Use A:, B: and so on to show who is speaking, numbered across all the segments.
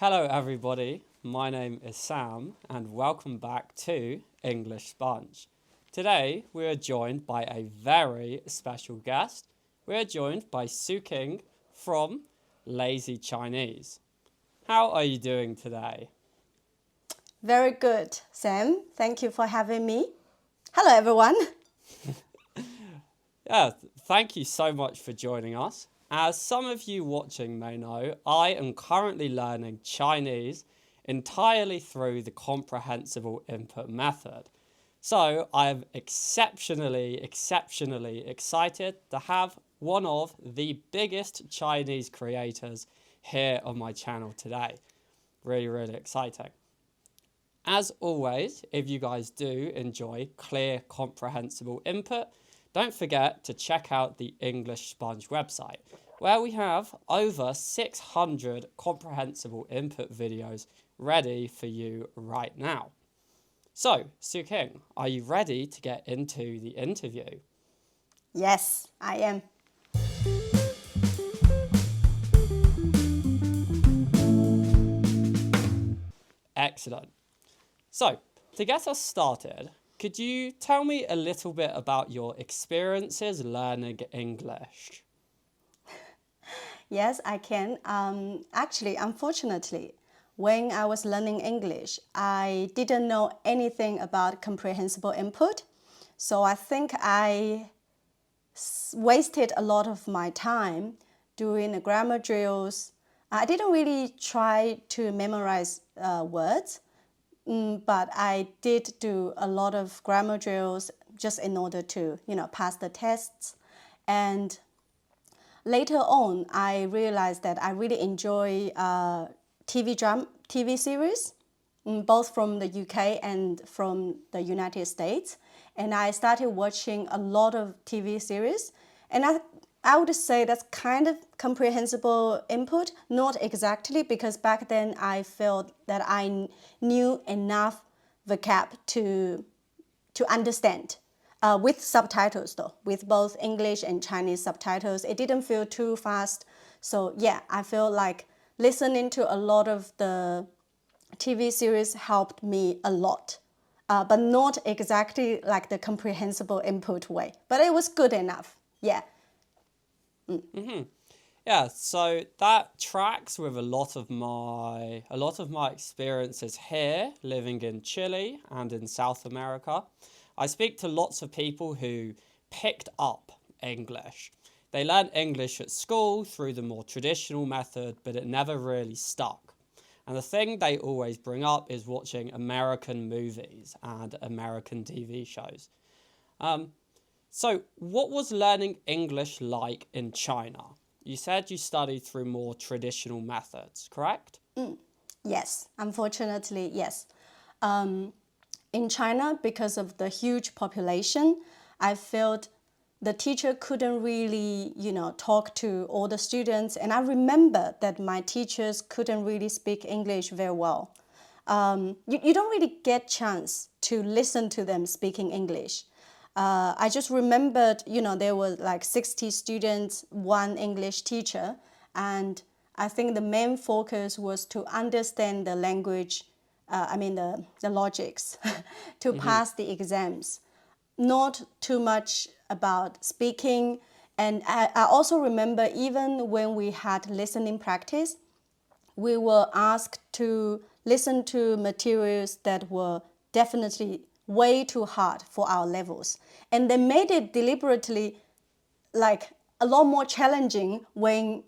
A: Hello everybody, my name is Sam and welcome back to Englishsponge. Today we are joined by a very special guest. We are joined by Suqing from LazyChinese. How are you doing today?
B: Very good, Sam. Thank you for having me. Hello, everyone.
A: Yeah, thank you so much for joining us. As some of you watching may know, I am currently learning Chinese entirely through the comprehensible input method. So I am exceptionally excited to have one of the biggest Chinese creators here on my channel today. Really exciting. As always, if you guys do enjoy clear, comprehensible input, don't forget to check out the Englishsponge website, where we have over 600 comprehensible input videos ready for you right now. So, Suqing, are you ready to get into the interview?
B: Yes, I am.
A: Excellent. So, to get us started, could you tell me a little bit about your experiences learning English?
B: Yes, I can. Actually, unfortunately, when I was learning English, I didn't know anything about comprehensible input. So I think I wasted a lot of my time doing the grammar drills. I didn't really try to memorize words. But I did do a lot of grammar drills just in order to, pass the tests. And later on, I realized that I really enjoy TV series, both from the UK and from the United States. And I started watching a lot of TV series. And I would say that's kind of comprehensible input, not exactly, because back then I felt that I knew enough vocab to understand. With subtitles though, with both English and Chinese subtitles, it didn't feel too fast. So yeah, I feel like listening to a lot of the TV series helped me a lot. But not exactly like the comprehensible input way, but it was good enough. Yeah.
A: Yeah, so that tracks with a lot of my experiences here, living in Chile and in South America. I speak to lots of people who picked up English. They learned English at school through the more traditional method, but it never really stuck. And the thing they always bring up is watching American movies and American TV shows. So what was learning English like in China? You said you studied through more traditional methods, correct?
B: Yes, unfortunately, yes. In China, because of the huge population, I felt the teacher couldn't really, talk to all the students. And I remember that my teachers couldn't really speak English very well. You don't really get chance to listen to them speaking English. I just remembered, there were like 60 students, one English teacher, and I think the main focus was to understand the language, the logics, to pass the exams. Not too much about speaking. And I also remember even when we had listening practice, we were asked to listen to materials that were definitely way too hard for our levels. And they made it deliberately like a lot more challenging when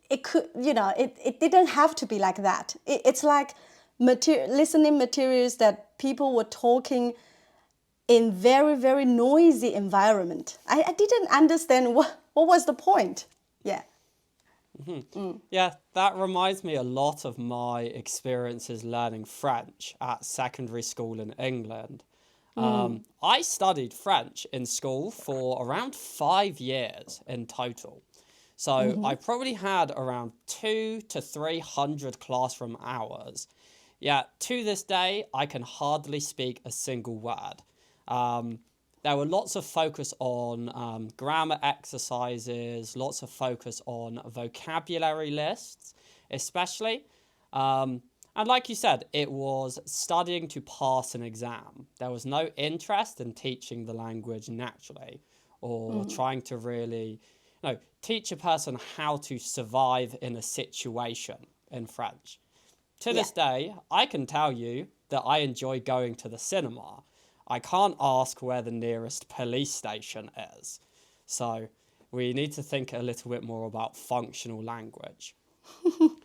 B: it could, it didn't have to be like that. It's like listening materials that people were talking in very noisy environment. I didn't understand what was the point. Yeah.
A: Yeah, that reminds me a lot of my experiences learning French at secondary school in England. I studied French in school for around 5 years in total. So I probably had around 200 to 300 classroom hours. Yet to this day, I can hardly speak a single word. There were lots of focus on grammar exercises, lots of focus on vocabulary lists, especially. And like you said, it was studying to pass an exam. There was no interest in teaching the language naturally or trying to really, teach a person how to survive in a situation in French. To this day, I can tell you that I enjoy going to the cinema. I can't ask where the nearest police station is. So we need to think a little bit more about functional language.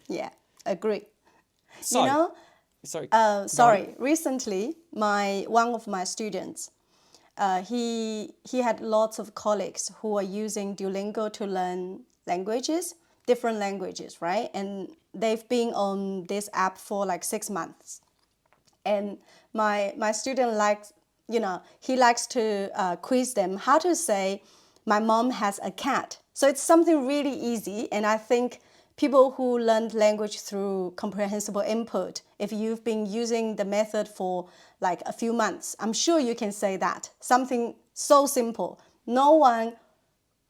B: Yeah, agree.
A: So,
B: You know,
A: sorry. Go on.
B: recently, one of my students, he had lots of colleagues who are using Duolingo to learn languages, different languages, right? And they've been on this app for like 6 months. And my student likes, he likes to quiz them how to say, my mom has a cat. So it's something really easy. And I think people who learned language through comprehensible input, if you've been using the method for like a few months, I'm sure you can say that. Something so simple. No one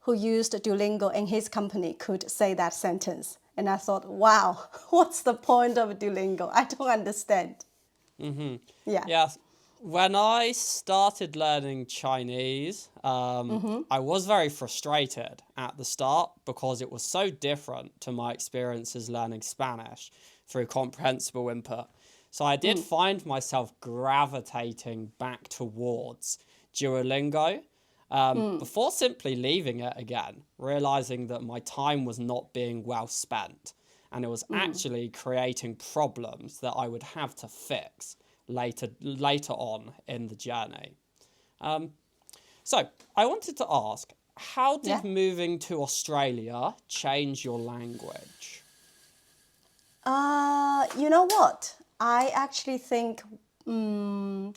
B: who used Duolingo in his company could say that sentence. And I thought, wow, what's the point of Duolingo? I don't understand. Yeah.
A: Yeah. When I started learning Chinese, I was very frustrated at the start because it was so different to my experiences learning Spanish through comprehensible input. So I did find myself gravitating back towards Duolingo before simply leaving it again, realizing that my time was not being well spent and it was actually creating problems that I would have to fix later on in the journey. So I wanted to ask, how did moving to Australia change your language?
B: You know what? I actually think when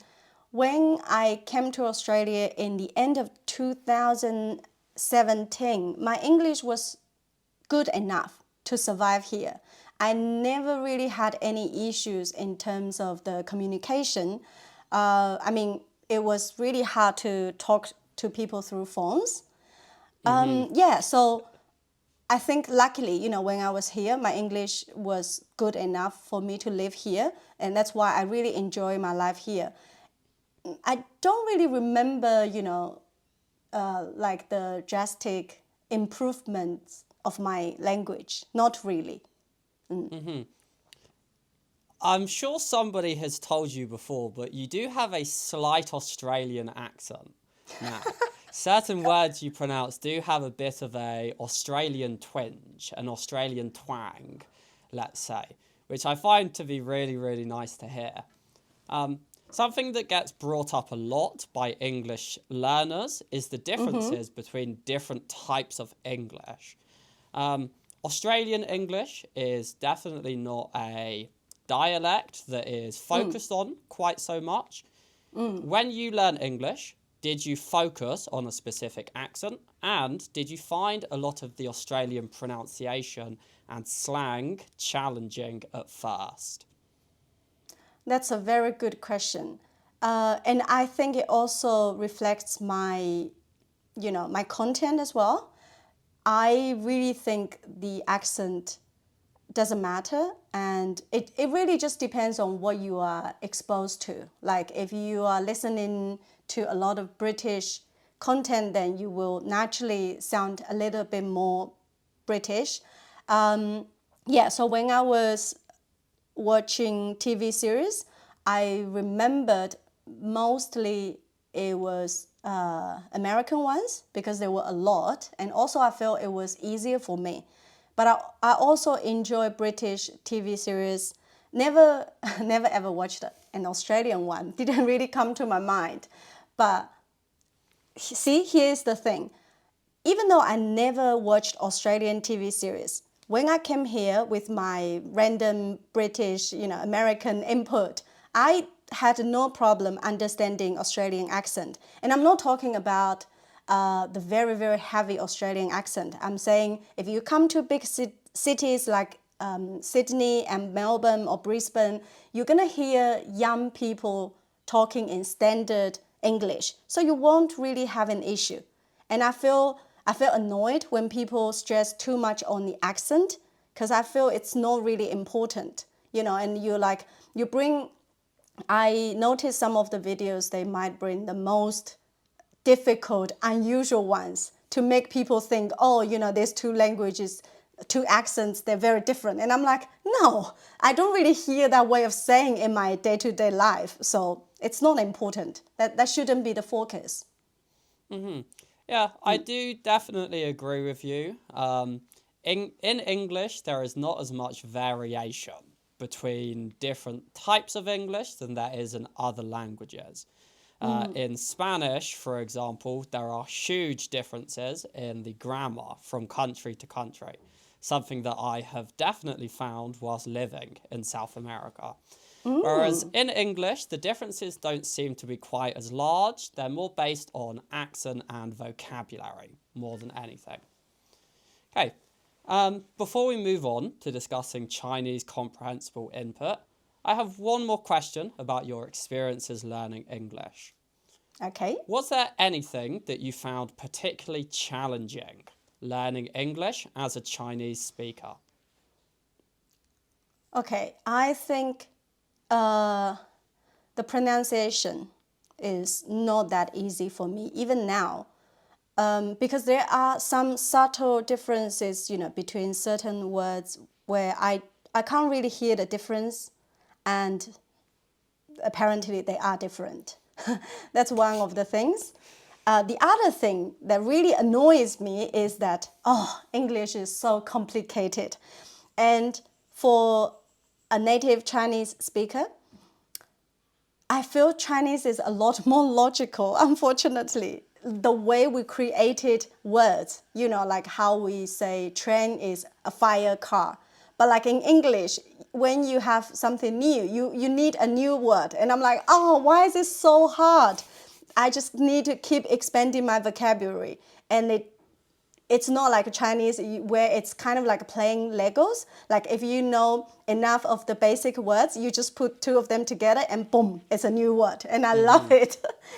B: I came to Australia in the end of 2017, my English was good enough to survive here. I never really had any issues in terms of the communication. It was really hard to talk to people through phones. So I think luckily, when I was here, my English was good enough for me to live here. And that's why I really enjoy my life here. I don't really remember, like the drastic improvements of my language. Not really.
A: I'm sure somebody has told you before, but you do have a slight Australian accent. Now, certain words you pronounce do have a bit of a Australian twinge, an Australian twang, let's say, which I find to be really, really nice to hear. Something that gets brought up a lot by English learners is the differences between different types of English. Australian English is definitely not a dialect that is focused on quite so much. When you learn English, did you focus on a specific accent? And did you find a lot of the Australian pronunciation and slang challenging at first?
B: That's a very good question. And I think it also reflects my content as well. I really think the accent doesn't matter, and it really just depends on what you are exposed to. Like if you are listening to a lot of British content, then you will naturally sound a little bit more British. So when I was watching TV series, I remembered mostly it was American ones because there were a lot, and also I felt it was easier for me. But I also enjoy British TV series. Never ever watched an Australian one. Didn't really come to my mind. But see, here's the thing. Even though I never watched Australian TV series, when I came here with my random British, American input, I had no problem understanding Australian accent. And I'm not talking about the very, very heavy Australian accent. I'm saying if you come to big cities like Sydney and Melbourne or Brisbane, you're going to hear young people talking in standard English. So you won't really have an issue. And I feel annoyed when people stress too much on the accent because I feel it's not really important. and I noticed some of the videos, they might bring the most difficult, unusual ones to make people think, oh, there's two languages, two accents, they're very different. And I'm like, no, I don't really hear that way of saying in my day-to-day life. So it's not important. That shouldn't be the focus.
A: Yeah, I do definitely agree with you. In English, there is not as much variation between different types of English than there is in other languages. In Spanish, for example, there are huge differences in the grammar from country to country, something that I have definitely found whilst living in South America. Whereas in English, the differences don't seem to be quite as large. They're more based on accent and vocabulary more than anything. Okay, before we move on to discussing Chinese comprehensible input, I have one more question about your experiences learning English.
B: Okay.
A: Was there anything that you found particularly challenging learning English as a Chinese speaker?
B: Okay, I think the pronunciation is not that easy for me, even now. Because there are some subtle differences, between certain words where I can't really hear the difference, and apparently they are different. That's one of the things. The other thing that really annoys me is that, English is so complicated. And for a native Chinese speaker, I feel Chinese is a lot more logical, unfortunately. The way we created words, like how we say train is a fire car. But like in English, when you have something new, you need a new word. And I'm like, why is this so hard? I just need to keep expanding my vocabulary. And it's not like Chinese where it's kind of like playing Legos. Like if you know enough of the basic words, you just put two of them together and boom, it's a new word. And I love it.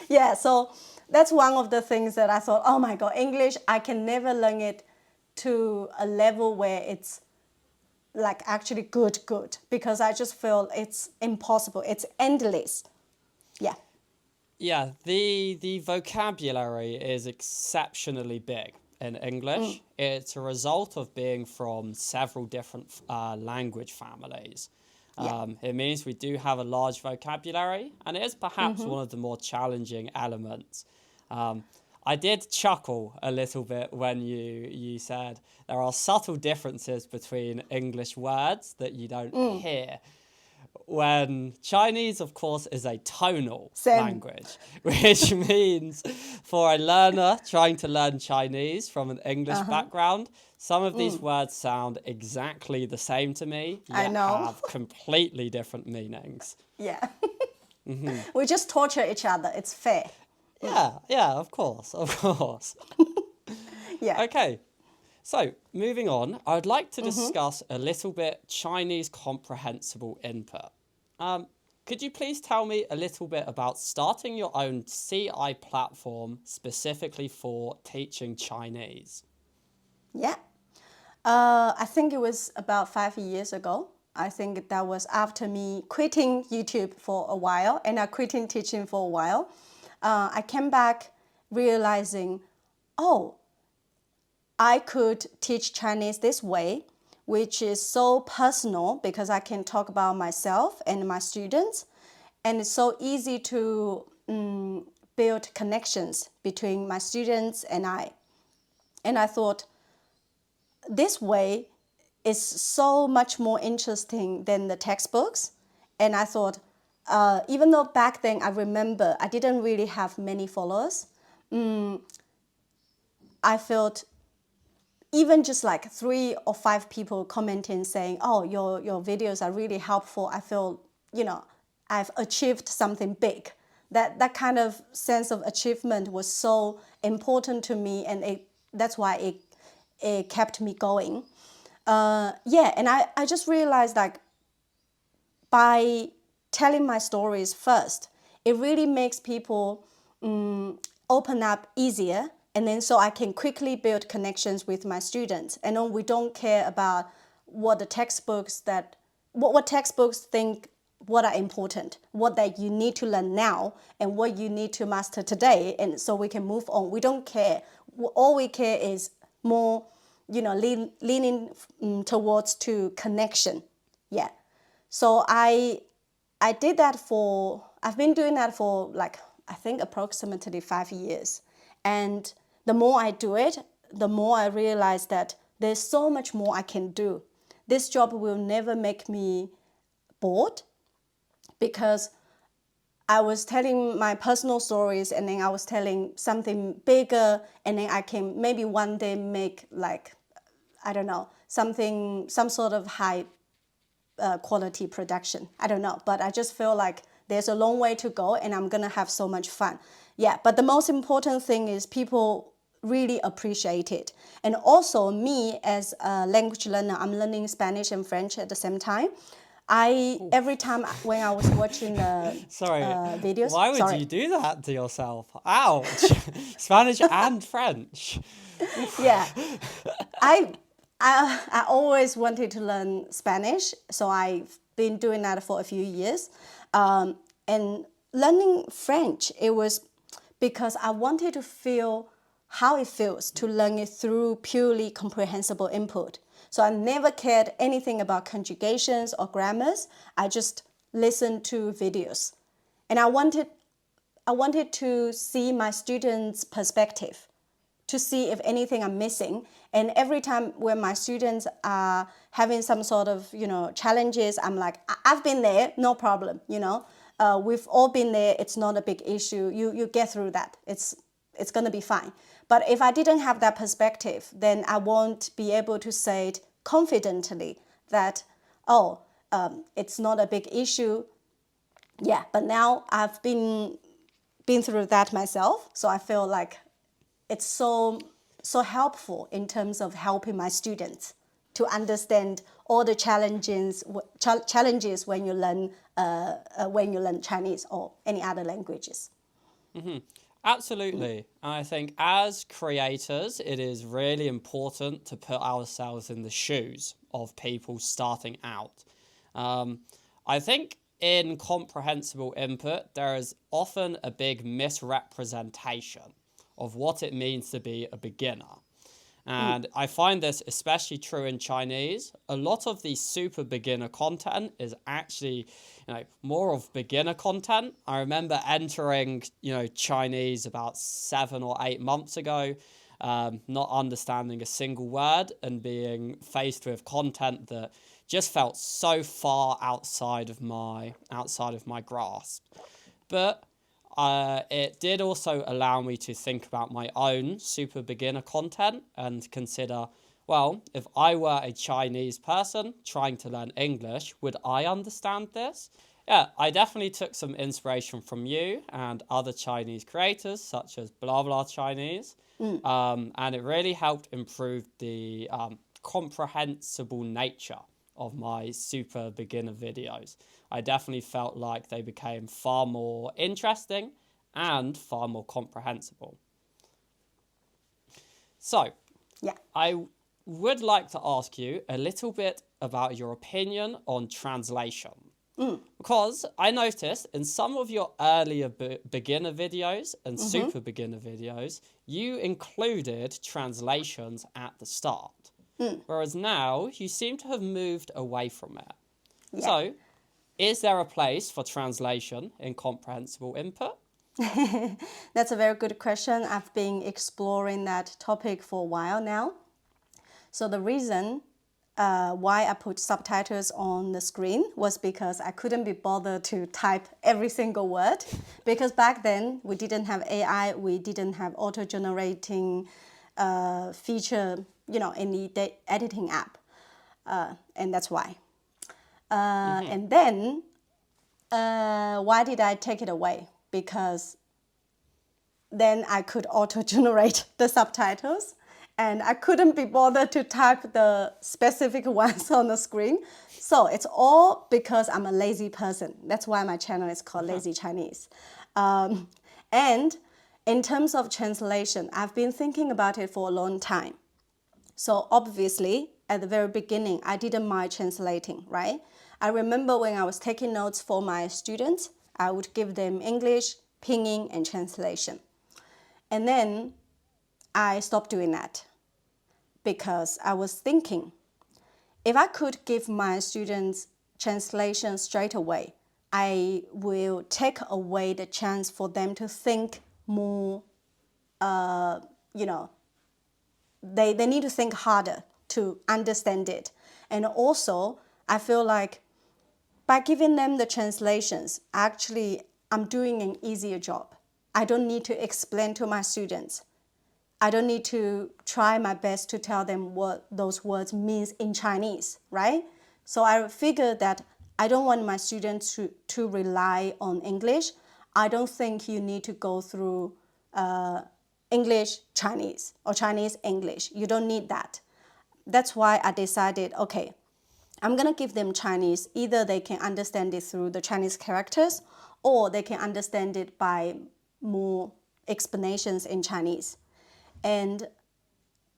B: Yeah, so that's one of the things that I thought, oh my God, English, I can never learn it to a level where it's like actually good, because I just feel it's impossible. It's endless. Yeah.
A: Yeah, the vocabulary is exceptionally big in English. It's a result of being from several different language families. It means we do have a large vocabulary, and it is perhaps one of the more challenging elements. I did chuckle a little bit when you said there are subtle differences between English words that you don't hear. When Chinese, of course, is a tonal language, which means for a learner trying to learn Chinese from an English background, some of these words sound exactly the same to me, yet have completely different meanings.
B: Yeah. We just torture each other. It's fair.
A: Yeah, of course.
B: Yeah.
A: Okay. So, moving on, I would like to discuss a little bit Chinese comprehensible input. Could you please tell me a little bit about starting your own CI platform specifically for teaching Chinese?
B: Yeah. I think it was about 5 years ago. I think that was after me quitting YouTube for a while, and I quitting teaching for a while. I came back realizing, I could teach Chinese this way, which is so personal because I can talk about myself and my students. And it's so easy to build connections between my students and I. And I thought, this way is so much more interesting than the textbooks. And I thought, even though back then I remember I didn't really have many followers, I felt even just like 3 or 5 people commenting saying, your videos are really helpful. I feel, I've achieved something big. That kind of sense of achievement was so important to me, and that's why it kept me going. And I just realized like by telling my stories first, it really makes people open up easier. And then so I can quickly build connections with my students. And then we don't care about what the textbooks that what textbooks think what are important, what that you need to learn now and what you need to master today, and so we can move on. We don't care. All we care is more, leaning towards to connection. Yeah. So I've been doing that for like, I think approximately 5 years. And the more I do it, the more I realize that there's so much more I can do. This job will never make me bored, because I was telling my personal stories, and then I was telling something bigger, and then I can maybe one day make like, I don't know, some sort of high quality production. I don't know, but I just feel like there's a long way to go, and I'm gonna have so much fun. Yeah, but the most important thing is people really appreciate it. And also me as a language learner, I'm learning Spanish and French at the same time. Every time when I was watching the videos.
A: Why would you do that to yourself? Ouch! Spanish and French.
B: Yeah, I always wanted to learn Spanish, so I've been doing that for a few years. And learning French, it was because I wanted to feel how it feels to learn it through purely comprehensible input. So I never cared anything about conjugations or grammars. I just listened to videos. And I wanted to see my students' perspective, to see if anything I'm missing. And every time when my students are having some sort of, challenges, I'm like, I've been there, no problem, we've all been there, it's not a big issue. You get through that. It's gonna be fine. But if I didn't have that perspective, then I won't be able to say it confidently that, it's not a big issue. Yeah, but now I've been through that myself, so I feel like it's so helpful in terms of helping my students to understand all the challenges when you learn Chinese or any other languages.
A: Mm-hmm. Absolutely. And I think as creators, it is really important to put ourselves in the shoes of people starting out. I think in comprehensible input, there is often a big misrepresentation of what it means to be a beginner. And I find this especially true in Chinese. A lot of the super beginner content is actually, more of beginner content. I remember entering, Chinese about 7 or 8 months ago, not understanding a single word and being faced with content that just felt so far outside of my grasp. But it did also allow me to think about my own super beginner content and consider, well, if I were a Chinese person trying to learn English, would I understand this? Yeah, I definitely took some inspiration from you and other Chinese creators such as Blah Blah Chinese. And it really helped improve the comprehensible nature of my super beginner videos. I definitely felt like they became far more interesting and far more comprehensible. So,
B: yeah,
A: I would like to ask you a little bit about your opinion on translation. Because I noticed in some of your earlier beginner videos and super beginner videos, you included translations at the start. Whereas now, you seem to have moved away from it.
B: Yeah.
A: So, is there a place for translation in comprehensible input?
B: That's a very good question. I've been exploring that topic for a while now. So the reason why I put subtitles on the screen was because I couldn't be bothered to type every single word. Because back then, we didn't have AI, we didn't have auto-generating feature, in the editing app. And that's why. And then, why did I take it away? Because then I could auto-generate the subtitles, and I couldn't be bothered to type the specific ones on the screen. So it's all because I'm a lazy person. That's why my channel is called LazyChinese. And in terms of translation, I've been thinking about it for a long time. So obviously, at the very beginning, I didn't mind translating, right? I remember when I was taking notes for my students, I would give them English, pinyin, and translation. And then I stopped doing that because I was thinking, if I could give my students translation straight away, I will take away the chance for them to think more, they need to think harder to understand it. And also, I feel like by giving them the translations, actually, I'm doing an easier job. I don't need to explain to my students. I don't need to try my best to tell them what those words means in Chinese, right? So I figured that I don't want my students to rely on English. I don't think you need to go through English, Chinese, or Chinese, English. You don't need that. That's why I decided, okay, I'm going to give them Chinese. Either they can understand it through the Chinese characters, or they can understand it by more explanations in Chinese. And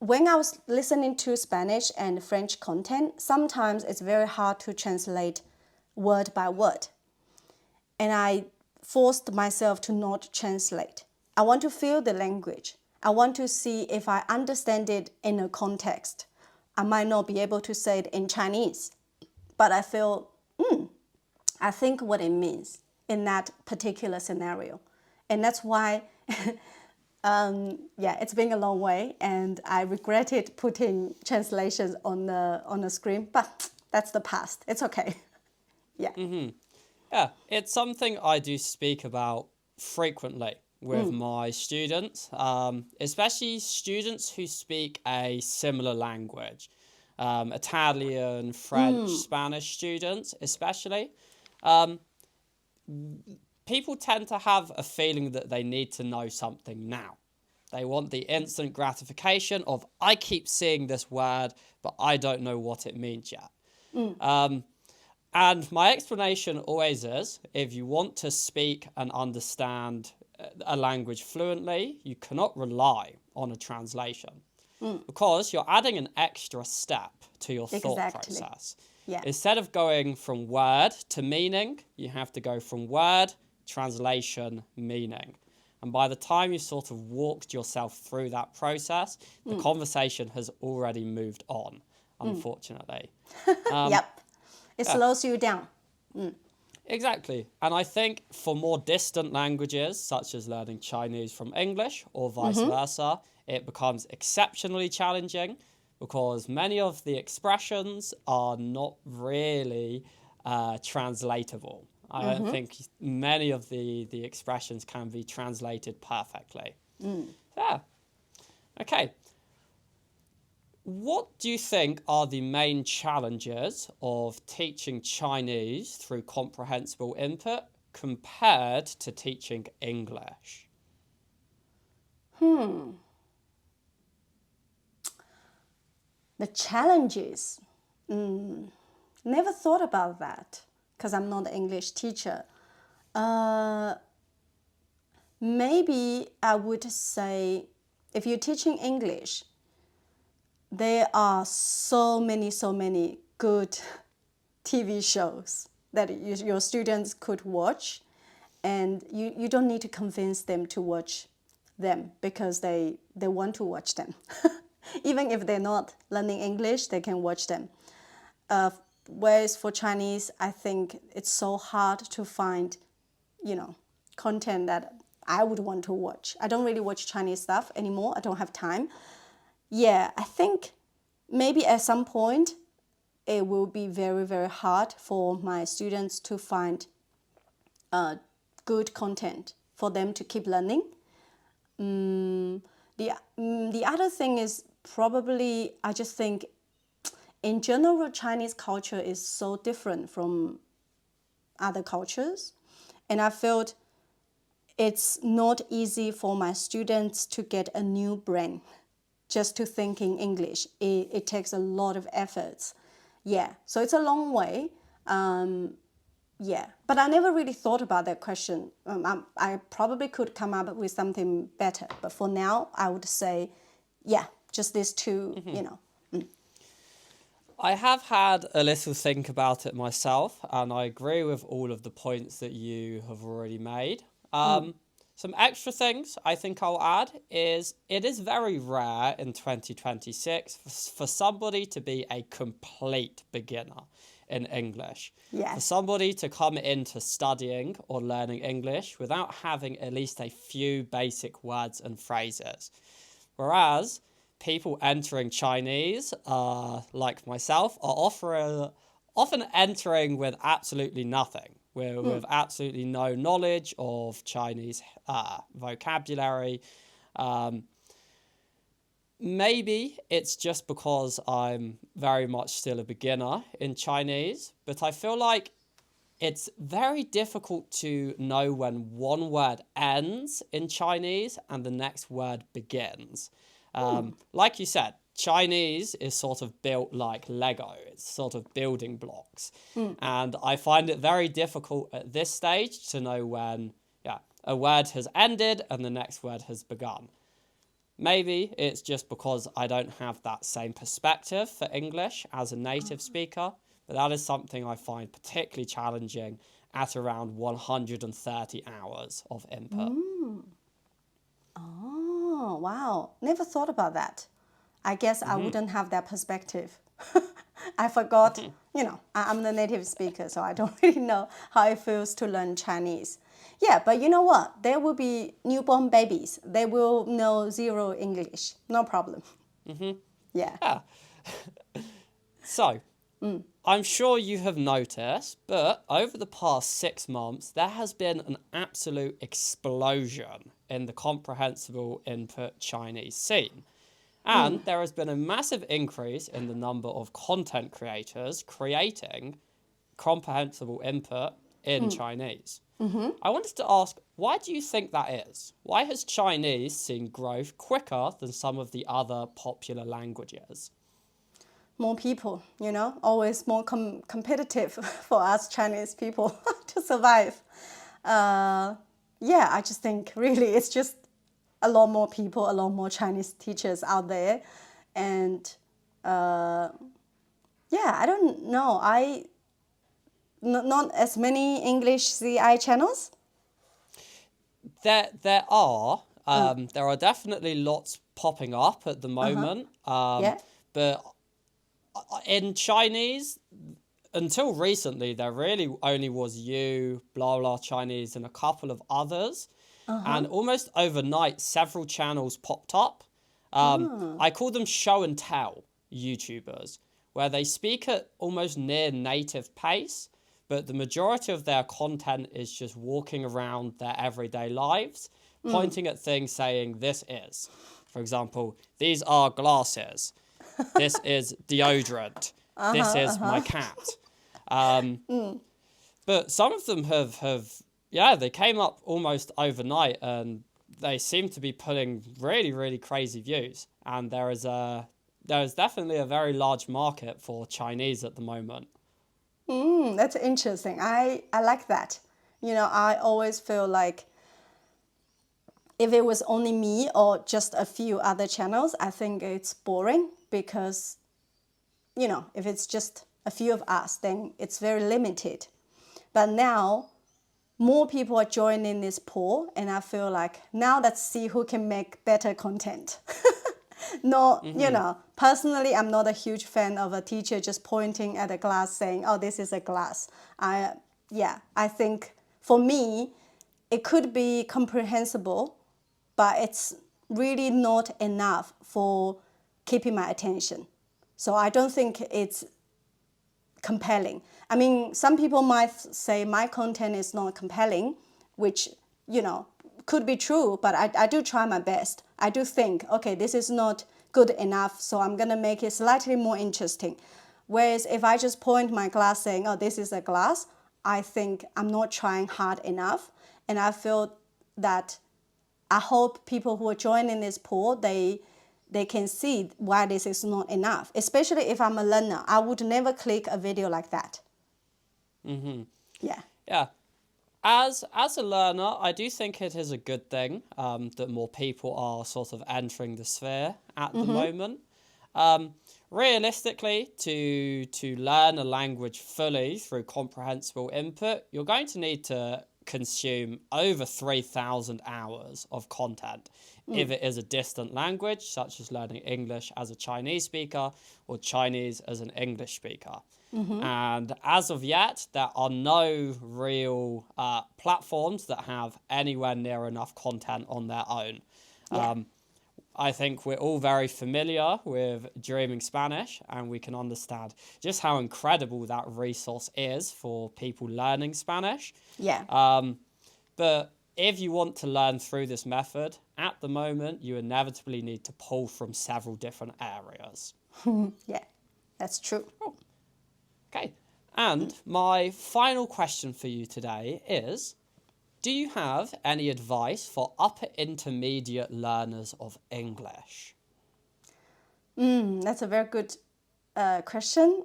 B: when I was listening to Spanish and French content, sometimes it's very hard to translate word by word. And I forced myself to not translate. I want to feel the language. I want to see if I understand it in a context. I might not be able to say it in Chinese, but I feel, I think what it means in that particular scenario. And that's why, it's been a long way, and I regretted putting translations on the screen, but that's the past. It's okay. Yeah.
A: Mm-hmm. Yeah, it's something I do speak about frequently with my students, especially students who speak a similar language. Italian, French, Spanish students especially. People tend to have a feeling that they need to know something now. They want the instant gratification of, I keep seeing this word, but I don't know what it means yet. And my explanation always is, if you want to speak and understand a language fluently, you cannot rely on a translation because you're adding an extra step to your thought process.
B: Yeah.
A: Instead of going from word to meaning, you have to go from word, translation, meaning. And by the time you sort of walked yourself through that process, the conversation has already moved on, unfortunately.
B: Yep. It slows you down.
A: Exactly. And I think for more distant languages, such as learning Chinese from English or vice versa, it becomes exceptionally challenging because many of the expressions are not really translatable. I don't think many of the expressions can be translated perfectly. Yeah. Okay. What do you think are the main challenges of teaching Chinese through comprehensible input compared to teaching English?
B: The challenges. Never thought about that because I'm not an English teacher. Maybe I would say if you're teaching English, there are so many good TV shows that your students could watch, and you don't need to convince them to watch them because they want to watch them. Even if they're not learning English, they can watch them. Whereas for Chinese, I think it's so hard to find, content that I would want to watch. I don't really watch Chinese stuff anymore. I don't have time. Yeah, I think maybe at some point it will be very, very hard for my students to find good content for them to keep learning. The other thing is probably, I just think in general, Chinese culture is so different from other cultures. And I felt it's not easy for my students to get a new brain just to think in English. It takes a lot of efforts. Yeah, so it's a long way. But I never really thought about that question. I probably could come up with something better. But for now, I would say, just these two,
A: I have had a little think about it myself, and I agree with all of the points that you have already made. Some extra things I think I'll add is it is very rare in 2026 for somebody to be a complete beginner in English.
B: Yes.
A: For somebody to come into studying or learning English without having at least a few basic words and phrases. Whereas people entering Chinese, like myself, are often entering with absolutely nothing, with absolutely no knowledge of Chinese vocabulary. Maybe it's just because I'm very much still a beginner in Chinese, but I feel like it's very difficult to know when one word ends in Chinese and the next word begins. Like you said, Chinese is sort of built like Lego. It's sort of building blocks. And I find it very difficult at this stage to know when a word has ended and the next word has begun. Maybe it's just because I don't have that same perspective for English as a native speaker, but that is something I find particularly challenging at around 130 hours of input.
B: Oh, wow. Never thought about that. I guess I wouldn't have that perspective. I forgot, I'm the native speaker, so I don't really know how it feels to learn Chinese. Yeah, but you know what? There will be newborn babies. They will know zero English. No problem. Yeah.
A: So, I'm sure you have noticed, but over the past 6 months, there has been an absolute explosion in the comprehensible input Chinese scene. And there has been a massive increase in the number of content creators creating comprehensible input in Chinese. I wanted to ask, why do you think that is? Why has Chinese seen growth quicker than some of the other popular languages?
B: More people, always more competitive for us Chinese people to survive. I just think really it's just a lot more people, a lot more Chinese teachers out there. And I don't know. Not as many English CI channels?
A: There are. There are definitely lots popping up at the moment. But in Chinese, until recently, there really only was you, Blah Blah Chinese, and a couple of others. And almost overnight, several channels popped up. I call them show and tell YouTubers, where they speak at almost near native pace, but the majority of their content is just walking around their everyday lives, pointing at things saying, this is. For example, these are glasses. This is deodorant. This is my cat. But some of them have they came up almost overnight, and they seem to be putting really, really crazy views. And there is definitely a very large market for Chinese at the moment.
B: That's interesting. I like that. I always feel like if it was only me or just a few other channels, I think it's boring because, if it's just a few of us, then it's very limited. But now, more people are joining this pool, and I feel like now let's see who can make better content. Personally, I'm not a huge fan of a teacher just pointing at a glass saying, oh, this is a glass. I think for me, it could be comprehensible, but it's really not enough for keeping my attention. So I don't think it's compelling. I mean, some people might say my content is not compelling, which, could be true, but I do try my best. I do think, okay, this is not good enough, so I'm going to make it slightly more interesting. Whereas if I just point my glass saying, oh, this is a glass, I think I'm not trying hard enough. And I feel that I hope people who are joining this pool, they can see why this is not enough. Especially if I'm a learner, I would never click a video like that.
A: Yeah. As a learner, I do think it is a good thing that more people are sort of entering the sphere at the moment. Realistically, to learn a language fully through comprehensible input, you're going to need to consume over 3,000 hours of content. If it is a distant language, such as learning English as a Chinese speaker or Chinese as an English speaker. And as of yet, there are no real platforms that have anywhere near enough content on their own. I think we're all very familiar with Dreaming Spanish, and we can understand just how incredible that resource is for people learning Spanish. But if you want to learn through this method, at the moment, you inevitably need to pull from several different areas.
B: Yeah, that's true.
A: Okay, and my final question for you today is, do you have any advice for upper intermediate learners of English?
B: That's a very good question.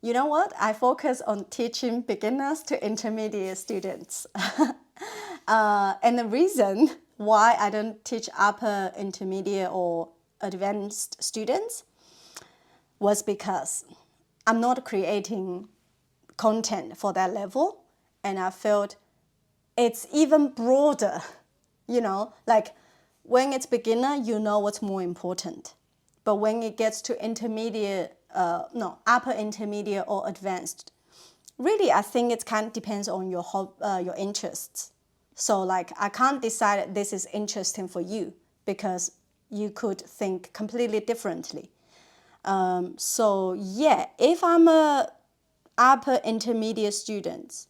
B: You know what? I focus on teaching beginners to intermediate students. And the reason why I don't teach upper intermediate or advanced students was because I'm not creating content for that level. And I felt it's even broader, like when it's beginner, you know what's more important. But when it gets to upper intermediate or advanced, really, I think it kind of depends on your interests. So like, I can't decide this is interesting for you because you could think completely differently. So yeah, if I'm a upper intermediate student,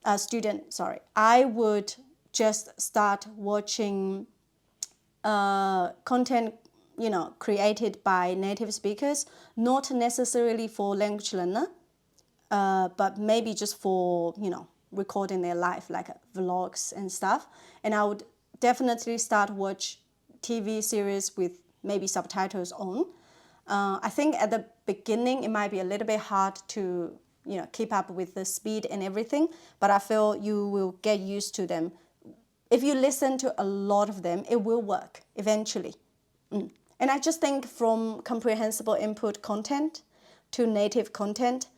B: I would just start watching content, created by native speakers, not necessarily for language learner, but maybe just for, recording their life, like vlogs and stuff. And I would definitely start watch TV series with maybe subtitles on. I think at the beginning, it might be a little bit hard to, keep up with the speed and everything, but I feel you will get used to them. If you listen to a lot of them, it will work eventually. And I just think from comprehensible input content to native content,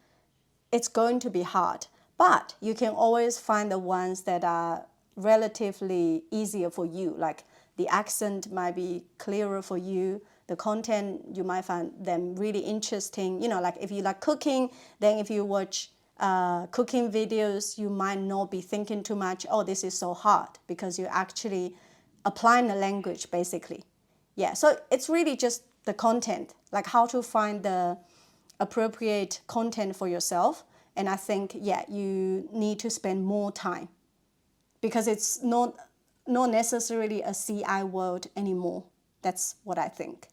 B: it's going to be hard. But you can always find the ones that are relatively easier for you, like the accent might be clearer for you. The content, you might find them really interesting. Like if you like cooking, then if you watch cooking videos, you might not be thinking too much, oh, this is so hard, because you're actually applying the language, basically. Yeah, so it's really just the content, like how to find the appropriate content for yourself. And I think, you need to spend more time because it's not necessarily a CI world anymore. That's what I think.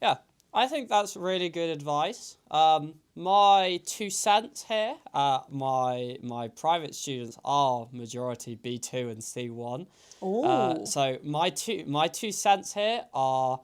A: Yeah, I think that's really good advice. My 2 cents here, my private students are majority B2 and C1. So my two cents here are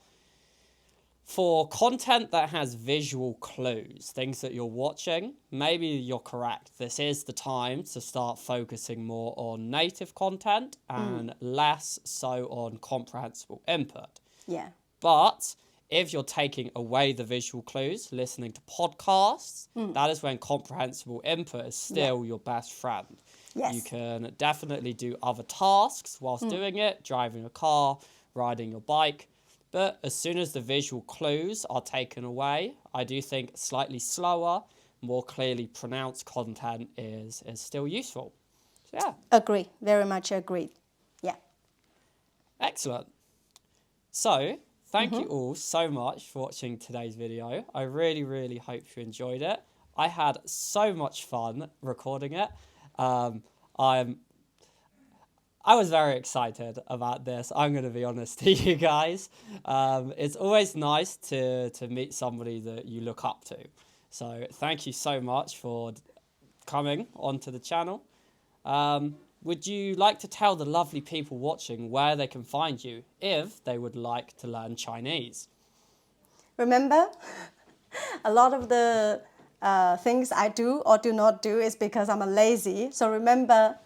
A: for content that has visual clues, things that you're watching. Maybe you're correct. This is the time to start focusing more on native content and less so on comprehensible input.
B: Yeah.
A: But if you're taking away the visual clues, listening to podcasts, that is when comprehensible input is still your best friend.
B: Yes.
A: You can definitely do other tasks whilst doing it, driving a car, riding your bike. But as soon as the visual clues are taken away, I do think slightly slower, more clearly pronounced content is still useful. So, yeah.
B: Agree. Very much agreed. Yeah.
A: Excellent. So, thank you all so much for watching today's video. I really, really hope you enjoyed it. I had so much fun recording it. I was very excited about this. I'm going to be honest to you guys. It's always nice to meet somebody that you look up to. So thank you so much for coming onto the channel. Would you like to tell the lovely people watching where they can find you if they would like to learn Chinese?
B: Remember, a lot of the things I do or do not do is because I'm a lazy. So remember,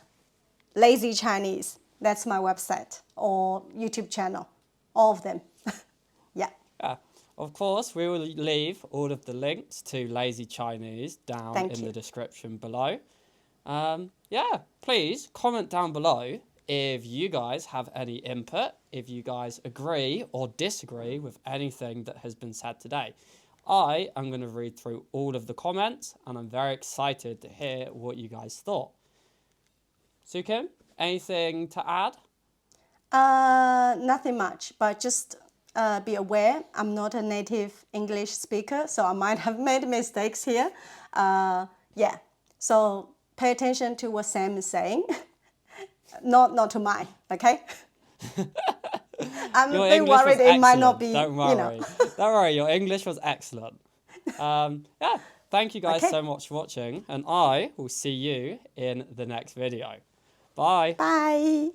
B: LazyChinese, that's my website or YouTube channel, all of them. Yeah.
A: Yeah. Of course, we will leave all of the links to Lazy Chinese down
B: Thank
A: in
B: you.
A: the description below. Yeah, please comment down below if you guys have any input, if you guys agree or disagree with anything that has been said today. I am going to read through all of the comments and I'm very excited to hear what you guys thought. Suqing, anything to add?
B: Nothing much, but just be aware I'm not a native English speaker, so I might have made mistakes here. Yeah, so pay attention to what Sam is saying, not to mine, okay? I'm
A: Your
B: a bit
A: English was
B: worried it
A: excellent.
B: might not be,
A: Don't worry. Don't worry, your English was excellent. Yeah, thank you guys
B: Okay.
A: so much for watching, and I will see you in the next video. Bye.
B: Bye.